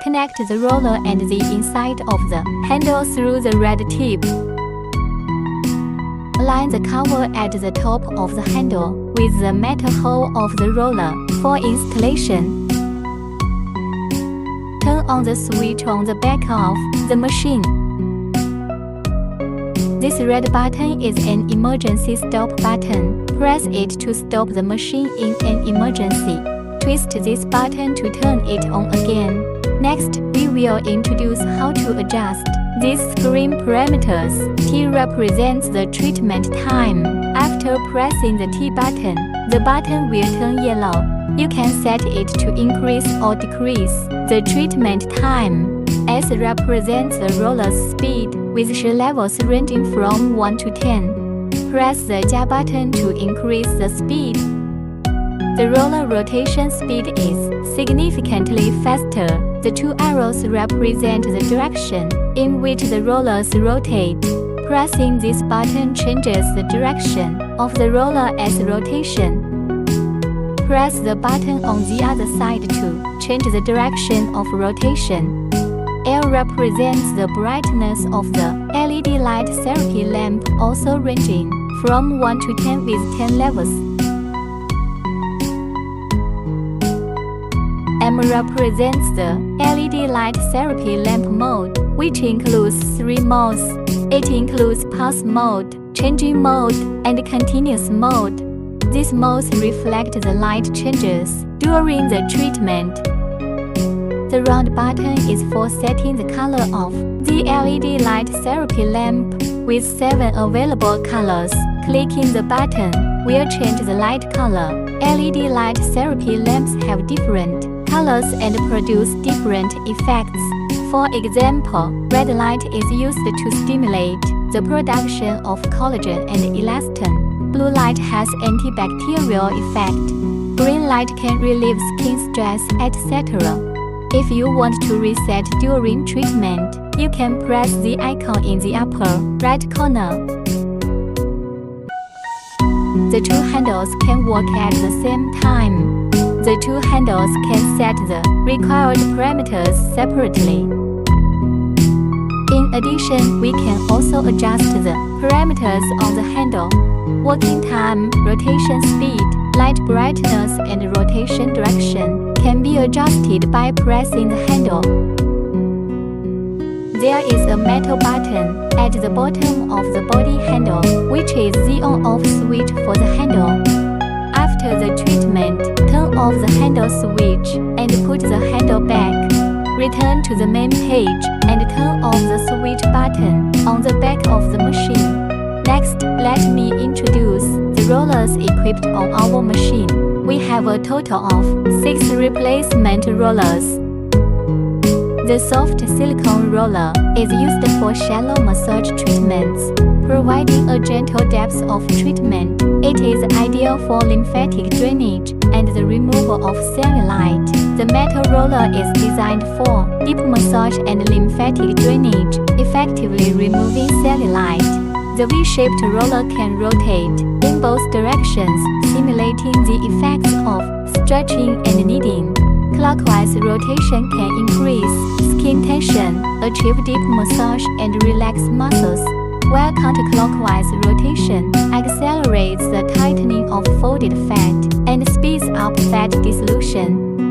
Connect the roller and the inside of the handle through the red tip. Align the cover at the top of the handle with the metal hole of the roller for installation. Turn on the switch on the back of the machine. This red button is an emergency stop button. Press it to stop the machine in an emergency. Twist this button to turn it on again. Next, we will introduce how to adjust these screen parameters. T represents the treatment time. After pressing the T button, the button will turn yellow. You can set it to increase or decrease the treatment time. S represents the roller's speed, with shear levels ranging from 1 to 10. Press the Ja button to increase the speed. The roller rotation speed is significantly faster. The two arrows represent the direction in which the rollers rotate. Pressing this button changes the direction of the roller as rotation. Press the button on the other side to change the direction of rotation. L represents the brightness of the LED light therapy lamp, also ranging from 1 to 10 with 10 levels. M represents the LED light therapy lamp mode, which includes 3 modes. It includes pulse mode, changing mode, and continuous mode. These modes reflect the light changes during the treatment. The round button is for setting the color of the LED light therapy lamp, with 7 available colors. Clicking the button will change the light color. LED light therapy lamps have different colors and produce different effects. For example, red light is used to stimulate the production of collagen and elastin. Blue light has antibacterial effect. Green light can relieve skin stress, etc. If you want to reset during treatment, you can press the icon in the upper right corner. The two handles can work at the same time. The two handles can set the required parameters separately. In addition, we can also adjust the parameters on the handle. Working time, rotation speed, light brightness, and rotation direction can be adjusted by pressing the handle. There is a metal button at the bottom of the body handle, which is the on-off switch for the handle. After the treatment, turn off the handle switch and put the handle back. Return to the main page and turn off the switch button on the back of the machine. Next, let me introduce the rollers equipped on our machine. We have a total of 6 replacement rollers. The soft silicone roller is used for shallow massage treatments, providing a gentle depth of treatment. It is ideal for lymphatic drainage and the removal of cellulite. The metal roller is designed for deep massage and lymphatic drainage, effectively removing cellulite. The V-shaped roller can rotate in both directions, simulating the effects of stretching and kneading. Clockwise rotation can increase skin tension, achieve deep massage, and relax muscles, while counterclockwise rotation accelerates the tightening of folded fat and speeds up fat dissolution.